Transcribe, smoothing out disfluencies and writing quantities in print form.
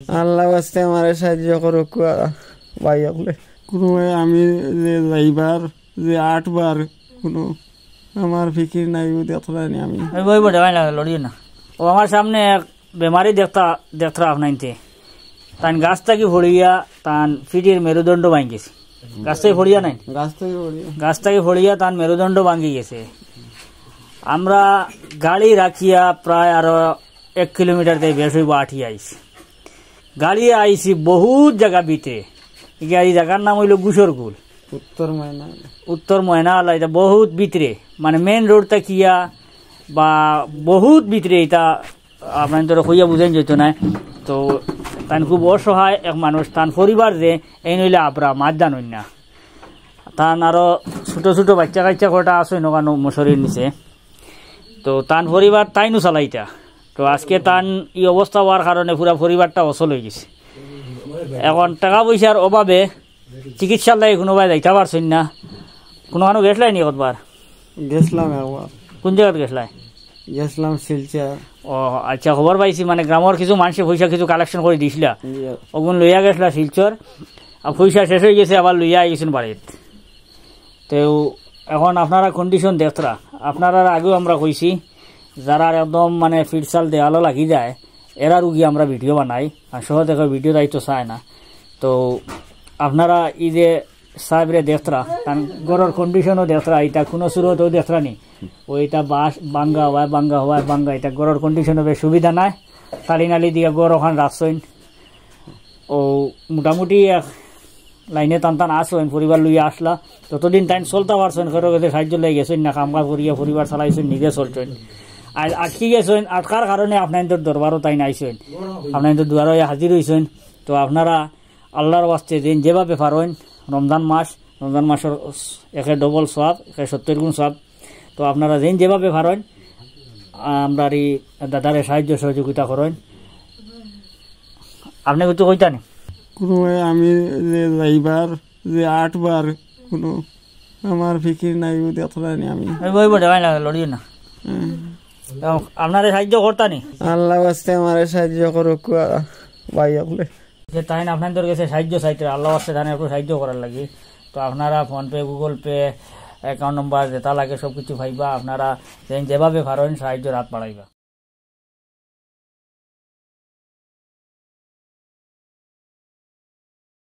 আল্লাহ বাস্তে আমারে সাহায্য করুক ভাই বলে কোনো আমি যে যাইবার যে 8 বার কোনো আমার ফিকির নাই দেখলানি আমি বই বড় ভাই লড়িও না ও আমার সামনে এক বেমারি দেখতা আপনাইতে তান গাছ থেকে ফড়িয়া তান ফিটির মেরুদণ্ড ভাঙি গেছে গাছ থেকে ফড়িয়া নাই গাছ থেকে ফড়িয়া তান মেরুদণ্ড ভাঙি গেছে। আমরা গাড়ি রাখিয়া প্রায় আরো 1 কিলোমিটার থেকে বেশ হইব আঠি আইছি গাড়ি আইছি বহুত জায়গা ভিতরে এই জায়গার নাম হইল গুসরগুল উত্তর ময়না এটা বহুত ভিতরে মানে মেন রোড থাকিয়া বা বহুত ভিতরে এটা আপনার তো হইয়া বুঝেন যেত না। তো তান খুব অসহায় এক মানুষ তান পরিবার যে এই নইলে আপরা মাছ জানুন না তান আরো ছোট ছোট বাচ্চা কাচ্চা কটা আছে নগানো মশারির নিচে তো তান পরিবার তাইনও চালাইটা। তো আজকে তান এই অবস্থা হওয়ার কারণে পুরা পরিবারটা অচল হয়ে গেছে। এখন টাকা পয়সার অভাবে চিকিৎসালয়ে কোনোবাই যাইতে পারছেন না। কোনো মানুষ গেছলাই নি কতবার? গেছিলাম একবার। কোন জায়গায় গেছলাই? গেছিলাম শিলচর। ও আচ্ছা, খবর পাইছি মানে গ্রামের কিছু মানুষের পয়সা কিছু কালেকশন করে দিছিলা ওগুন লইয়া গেছিলা শিলচর আর পয়সা শেষ হয়ে গেছে আবার লইয়া গেছেন বাড়িত। তো এখন আপনারা কন্ডিশন দেখতরা আপনারা আগেও আমরা কইছি যারা একদম মানে ফিটসাল দেওয়ালো লাগি যায় এরা রুগী আমরা ভিডিও বানাই আর সহ দেখো ভিডিও দায়িত্ব চায় না। তো আপনারা এই যে সাহেবরে দেখতরা কারণ গড়ের কন্ডিশনও দেখতরা এটা কোনো সুরতও দেখতরা নি ওইটা বাস বাঙ্গা হওয়ায় বাঙ্গা এটা গড়ের কন্ডিশনও বেশ সুবিধা নাই তালি নালি দিয়ে গড় ওখান রাখছেন ও মোটামুটি লাইনে টান আসছেন পরিবার লইয়া আসলা যতদিন টাইম চলতে পারছেন কারো কাছে সাহায্য লেগে গেছেন না কাম কাজ করিয়া পরিবার চালাইছেন নিজে চলছেন আর আটকি গেছেন আটকার কারণে আপনাদের দরবারও তাই নাইছেন আপনাদের দুয়ারে হাজির হয়েছেন। তো আপনারা আল্লাহর ওয়াস্তে দিন যেভাবে পারেন রমজান মাসের একে ডবল সওয়াব 70 গুণ সওয়াব। তো আপনারা দিন যেভাবে পারেন আমরা এই দাদারে সাহায্য সহযোগিতা করেন। আপনি কিছু কইতানি? কোনো আমি যে যাইবার যে 8 বার কোনো আমার ফিকির নাই দেখলানি আমি বই বড় ভাই লড়িও না আপনারে সাহায্য করতানি আল্লাহ বাস্তে আমারে সাহায্য করুক ভাই বলে যে তাই না আপনাদের কাছে সাহায্য চাইতে আল্লাহ বাস্তে ধানের একটু সাহায্য করার লাগে। তো আপনারা PhonePe Google pay account number যেটা লাগে সব কিছু পাইবা। আপনারা যেভাবে পারেন সাহায্য রাত বাড়াইবা।